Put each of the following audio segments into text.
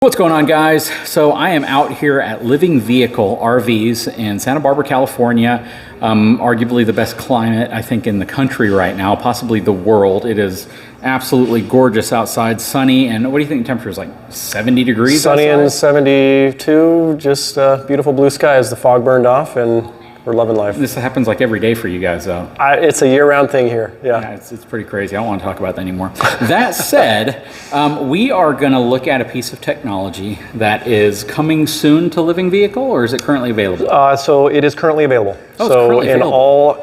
What's going on, guys? So I am out here at Living Vehicle RVs in Santa Barbara, California. Arguably the best climate, I think, in the country right now, possibly the world. It is absolutely gorgeous outside, sunny, and what do you think the temperature is, like 70 degrees Sunny outside? and 72, just beautiful blue sky as the fog burned off, and we're loving life. This happens like every day for you guys, though. It's a year-round thing here, yeah. It's pretty crazy. I don't want to talk about that anymore. That said, we are going to look at a piece of technology that is coming soon to Living Vehicle, or is it currently available? So it is currently available. Oh, so currently in available. all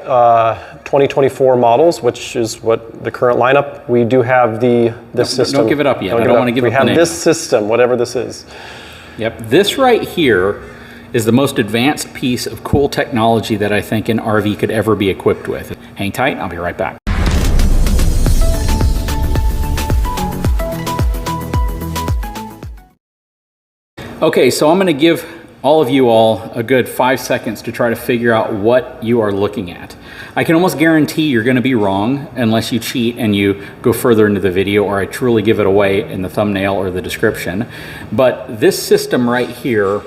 2024 models, which is what the current lineup, we do have this system. Don't give it up yet. I don't want to give it up the name. We have this system, whatever this is. Yep, this right here is the most advanced piece of cool technology that I think an RV could ever be equipped with. Hang tight, I'll be right back. Okay, so I'm going to give all of you a good 5 seconds to try to figure out what you are looking at. I can almost guarantee you're going to be wrong unless you cheat and you go further into the video, or I truly give it away in the thumbnail or the description. But this system right here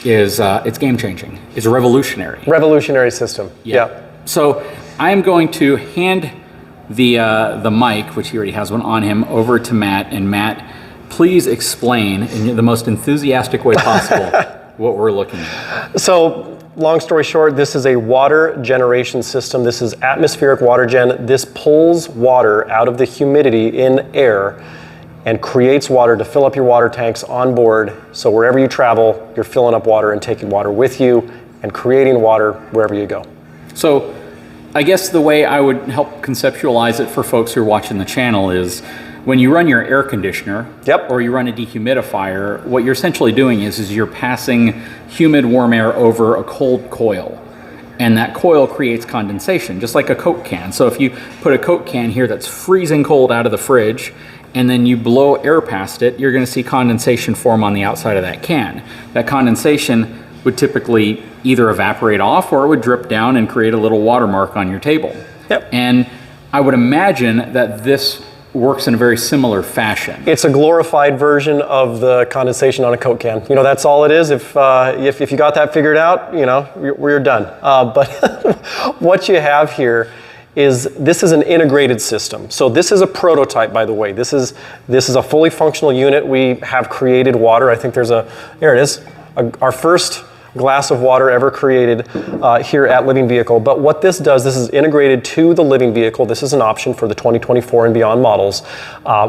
is it's game-changing. It's revolutionary. Revolutionary system, yeah. So I'm going to hand the mic, which he already has one on him, over to Matt. And Matt, please explain in the most enthusiastic way possible what we're looking at. So, long story short, this is a water generation system. This is atmospheric water gen. This pulls water out of the humidity in air and creates water to fill up your water tanks on board. So wherever you travel, you're filling up water and taking water with you and creating water wherever you go. So I guess the way I would help conceptualize it for folks who are watching the channel is when you run your air conditioner, Yep. or you run a dehumidifier, what you're essentially doing is you're passing humid, warm air over a cold coil. And that coil creates condensation, just like a Coke can. So if you put a Coke can here that's freezing cold out of the fridge, and then you blow air past it, you're going to see condensation form on the outside of that can. That condensation would typically either evaporate off, or it would drip down and create a little watermark on your table. Yep. And I would imagine that this works in a very similar fashion. It's a glorified version of the condensation on a Coke can. You know, that's all it is. If you got that figured out, you know, we're done. But what you have here is this is an integrated system. So this is a prototype, by the way. This is a fully functional unit. We have created water. I think there it is, our first glass of water ever created here at Living Vehicle. But what this does, this is integrated to the Living Vehicle. This is an option for the 2024 and beyond models,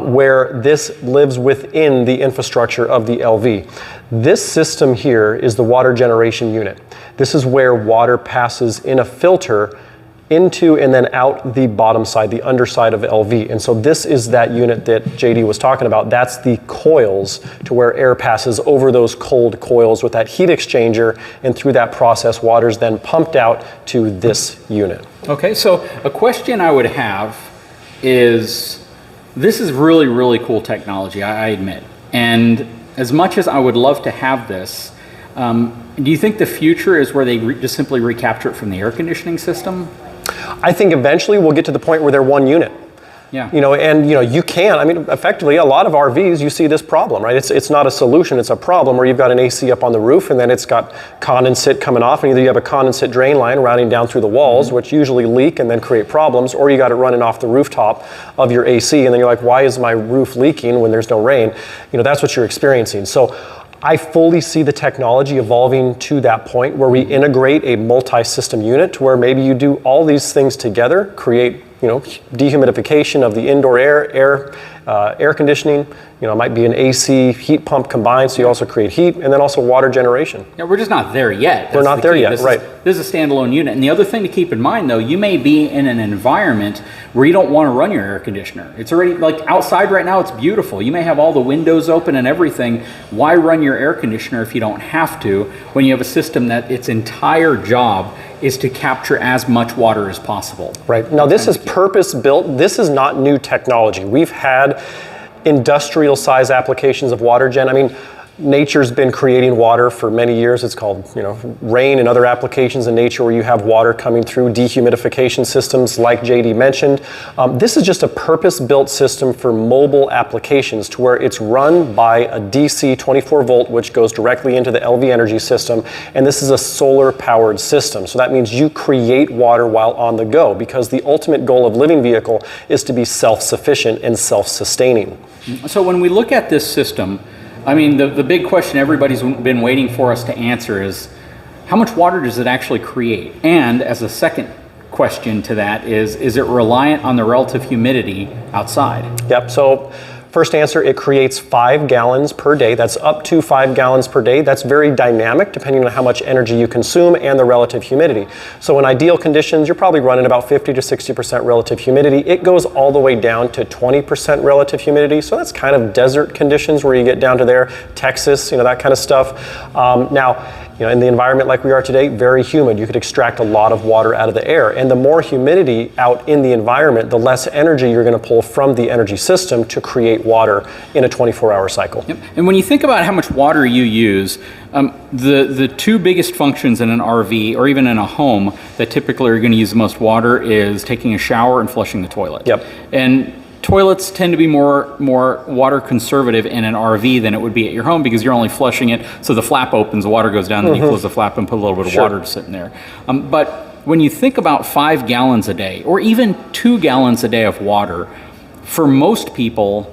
where this lives within the infrastructure of the LV. This system here is the water generation unit. This is where water passes in a filter into and then out the bottom side, the underside of LV. And so this is that unit that JD was talking about. That's the coils to where air passes over those cold coils with that heat exchanger, and through that process, water is then pumped out to this unit. Okay, so a question I would have is, this is really, really cool technology, I admit. And as much as I would love to have this, do you think the future is where they just simply recapture it from the air conditioning system? I think eventually we'll get to the point where they're one unit. Yeah. You know, and you know, you can, I mean, effectively, a lot of RVs, you see this problem, right? It's not a solution, it's a problem where you've got an AC up on the roof, and then it's got condensate coming off, and either you have a condensate drain line routing down through the walls, which usually leak and then create problems, or you got it running off the rooftop of your AC, and then you're like, why is my roof leaking when there's no rain? You know, that's what you're experiencing. So I fully see the technology evolving to that point where we integrate a multi-system unit to where maybe you do all these things together, create, you know, dehumidification of the indoor air conditioning. You know, it might be an AC heat pump combined, so you also create heat, and then also water generation. Yeah, we're just not there yet. We're not there yet, right. This is a standalone unit. And the other thing to keep in mind, though, you may be in an environment where you don't want to run your air conditioner. It's already, like outside right now, it's beautiful. You may have all the windows open and everything. Why run your air conditioner if you don't have to, when you have a system that its entire job is to capture as much water as possible? Right. Now, this is purpose-built. This is not new technology. We've had industrial size applications of water gen. I mean, nature's been creating water for many years. It's called, rain and other applications in nature where you have water coming through dehumidification systems like JD mentioned. This is just a purpose-built system for mobile applications to where it's run by a DC 24 volt, which goes directly into the LV energy system. And this is a solar-powered system. So that means you create water while on the go, because the ultimate goal of living vehicle is to be self-sufficient and self-sustaining. So when we look at this system, I mean, the big question everybody's been waiting for us to answer is, how much water does it actually create? And as a second question to that is it reliant on the relative humidity outside? Yep, so first answer, it creates 5 gallons per day. That's up to 5 gallons per day. That's very dynamic depending on how much energy you consume and the relative humidity. So in ideal conditions, you're probably running about 50 to 60% relative humidity. It goes all the way down to 20% relative humidity. So that's kind of desert conditions where you get down to there, Texas, that kind of stuff. Now, in the environment like we are today, very humid. You could extract a lot of water out of the air. And the more humidity out in the environment, the less energy you're going to pull from the energy system to create water in a 24-hour cycle. Yep. And when you think about how much water you use, the two biggest functions in an RV or even in a home that typically are going to use the most water is taking a shower and flushing the toilet. Yep. And toilets tend to be more water conservative in an RV than it would be at your home, because you're only flushing it so the flap opens, the water goes down, then you close the flap and put a little bit of water to sit in there. But when you think about 5 gallons a day or even 2 gallons a day of water, for most people,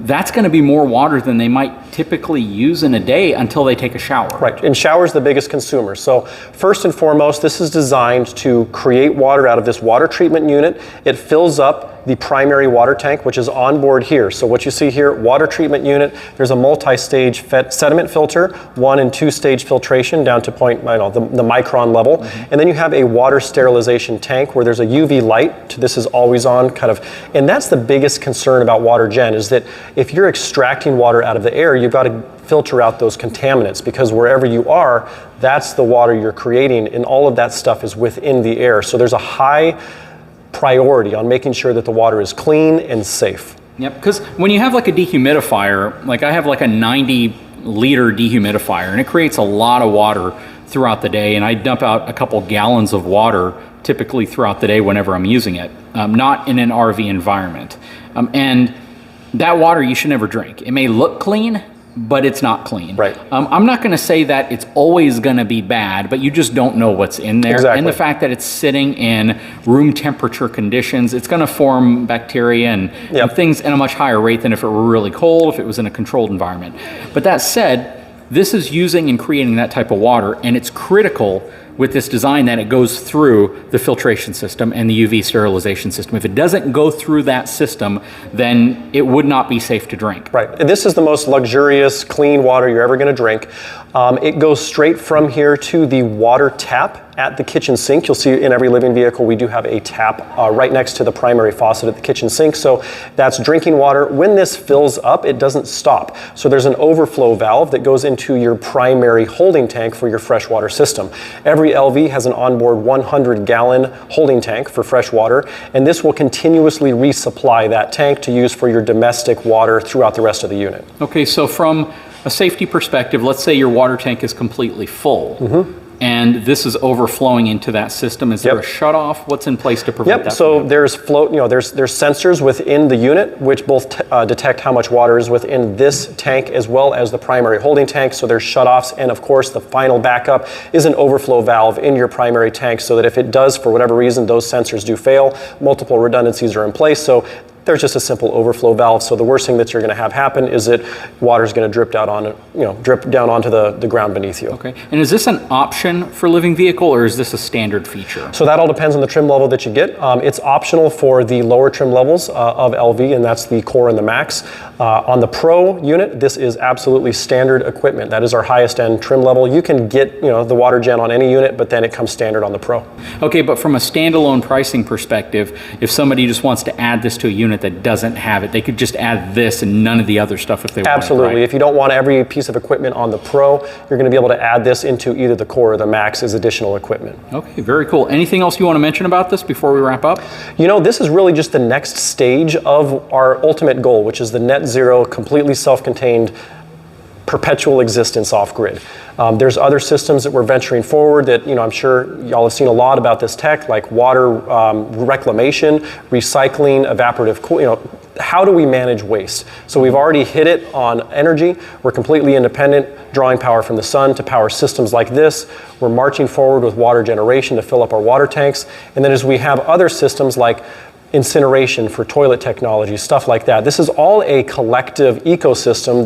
that's going to be more water than they might typically use in a day until they take a shower. Right, and shower's the biggest consumer. So first and foremost, this is designed to create water out of this water treatment unit. It fills up the primary water tank, which is on board here. So what you see here, water treatment unit, there's a multi-stage sediment filter, 1 and 2 stage filtration down to the micron level. And then you have a water sterilization tank where there's a UV light. This is always on and that's the biggest concern about water gen, is that if you're extracting water out of the air, you've got to filter out those contaminants, because wherever you are, that's the water you're creating, and all of that stuff is within the air. So there's a high priority on making sure that the water is clean and safe. Yep, because when you have like a dehumidifier, like I have like a 90-liter dehumidifier, and it creates a lot of water throughout the day, and I dump out a couple gallons of water typically throughout the day whenever I'm using it, not in an RV environment. And that water you should never drink. It may look clean, but it's not clean. Right. I'm not going to say that it's always going to be bad, but you just don't know what's in there. Exactly. And the fact that it's sitting in room temperature conditions, it's going to form bacteria and things at a much higher rate than if it were really cold, if it was in a controlled environment. But that said, this is using and creating that type of water, and it's critical with this design that it goes through the filtration system and the UV sterilization system. If it doesn't go through that system, then it would not be safe to drink. Right, and this is the most luxurious, clean water you're ever going to drink. It goes straight from here to the water tap at the kitchen sink. You'll see in every living vehicle we do have a tap right next to the primary faucet at the kitchen sink. So that's drinking water. When this fills up, it doesn't stop. So there's an overflow valve that goes into your primary holding tank for your freshwater system. Every LV has an onboard 100-gallon holding tank for fresh water, and this will continuously resupply that tank to use for your domestic water throughout the rest of the unit. Okay, so from a safety perspective, let's say your water tank is completely full. And this is overflowing into that system. Is there a shutoff? What's in place to prevent that? So there's there's sensors within the unit which both detect how much water is within this tank as well as the primary holding tank. So there's shutoffs, and of course the final backup is an overflow valve in your primary tank, so that if it does, for whatever reason, those sensors do fail, multiple redundancies are in place. So there's just a simple overflow valve. So the worst thing that you're going to have happen is that water is going to drip down onto the ground beneath you. Okay. And is this an option for living vehicle, or is this a standard feature? So that all depends on the trim level that you get. It's optional for the lower trim levels of LV, and that's the Core and the Max. On the Pro unit, this is absolutely standard equipment. That is our highest end trim level. You can get the water gen on any unit, but then it comes standard on the Pro. Okay, but from a standalone pricing perspective, if somebody just wants to add this to a unit that doesn't have it, they could just add this and none of the other stuff if they want. Absolutely. Right? If you don't want every piece of equipment on the Pro, you're going to be able to add this into either the Core or the Max as additional equipment. Okay, very cool. Anything else you want to mention about this before we wrap up? This is really just the next stage of our ultimate goal, which is the net zero, completely self-contained perpetual existence off-grid. There's other systems that we're venturing forward that, I'm sure y'all have seen a lot about this tech, like water reclamation, recycling, evaporative cooling. How do we manage waste? So we've already hit it on energy. We're completely independent, drawing power from the sun to power systems like this. We're marching forward with water generation to fill up our water tanks. And then as we have other systems like incineration for toilet technology, stuff like that. This is all a collective ecosystem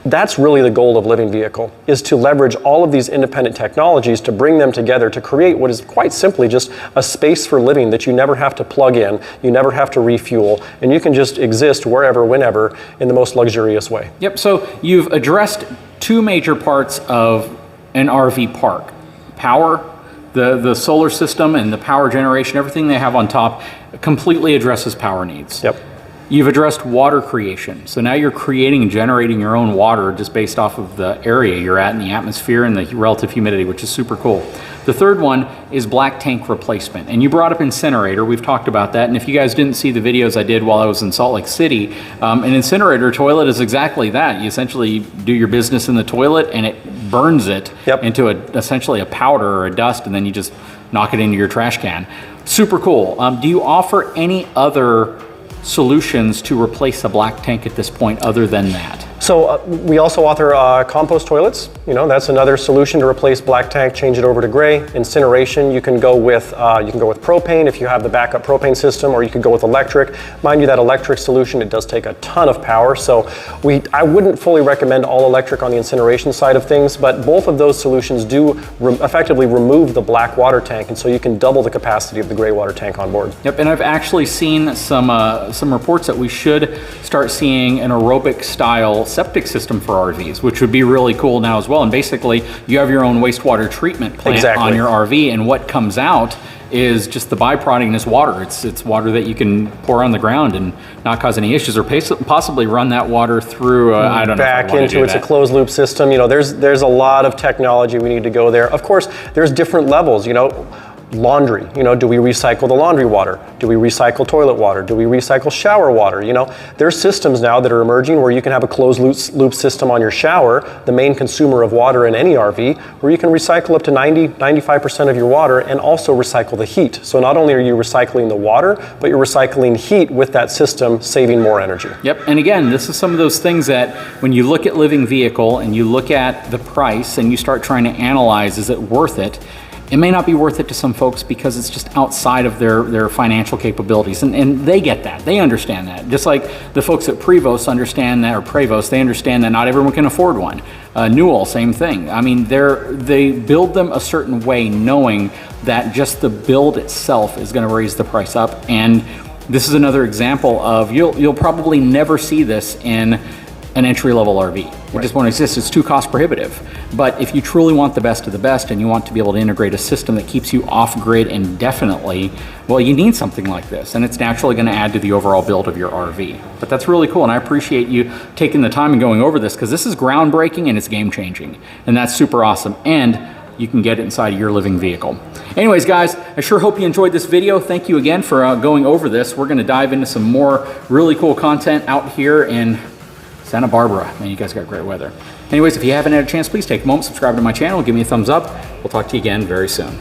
that's really the goal of Living Vehicle, is to leverage all of these independent technologies to bring them together to create what is quite simply just a space for living that you never have to plug in, you never have to refuel, and you can just exist wherever, whenever, in the most luxurious way. Yep, so you've addressed two major parts of an RV park. Power, the solar system and the power generation, everything they have on top completely addresses power needs. Yep. You've addressed water creation. So now you're creating and generating your own water just based off of the area you're at in the atmosphere and the relative humidity, which is super cool. The third one is black tank replacement. And you brought up incinerator. We've talked about that. And if you guys didn't see the videos I did while I was in Salt Lake City, an incinerator toilet is exactly that. You essentially do your business in the toilet and it burns it into essentially a powder or a dust, and then you just knock it into your trash can. Super cool. Do you offer any other solutions to replace a black tank at this point other than that? So we also author compost toilets. That's another solution to replace black tank, change it over to gray. Incineration, you can go with propane if you have the backup propane system, or you could go with electric. Mind you, that electric solution, it does take a ton of power. So I wouldn't fully recommend all electric on the incineration side of things, but both of those solutions do effectively remove the black water tank, and so you can double the capacity of the gray water tank on board. Yep, and I've actually seen some reports that we should start seeing an aerobic style septic system for RVs, which would be really cool now as well. And basically, you have your own wastewater treatment plant on your RV, and what comes out is just the byproduct is water. It's water that you can pour on the ground and not cause any issues, or possibly run that water through, I don't know. Back into it's a closed loop system. There's a lot of technology we need to go there. Of course, there's different levels. Laundry, do we recycle the laundry water? Do we recycle toilet water? Do we recycle shower water? There's systems now that are emerging where you can have a closed loop system on your shower, the main consumer of water in any RV, where you can recycle up to 95% of your water and also recycle the heat. So not only are you recycling the water, but you're recycling heat with that system, saving more energy. Yep, and again, this is some of those things that when you look at Living Vehicle and you look at the price and you start trying to analyze, is it worth it? It may not be worth it to some folks because it's just outside of their financial capabilities, and they get that. They understand that. Just like the folks at Prevost understand that, or Prevost, they understand that not everyone can afford one. Newell, same thing. I mean, they build them a certain way knowing that just the build itself is going to raise the price up. And this is another example of, you'll probably never see this in an entry-level RV. It just won't exist. It's too cost prohibitive. But if you truly want the best of the best and you want to be able to integrate a system that keeps you off-grid indefinitely, well, you need something like this, and it's naturally going to add to the overall build of your RV. But that's really cool, and I appreciate you taking the time and going over this, because this is groundbreaking and it's game-changing, and that's super awesome. And you can get it inside your Living Vehicle. Anyways, guys, I sure hope you enjoyed this video. Thank you again for going over this. We're going to dive into some more really cool content out here in Santa Barbara. Man, you guys got great weather. Anyways, if you haven't had a chance, please take a moment, subscribe to my channel, give me a thumbs up. We'll talk to you again very soon.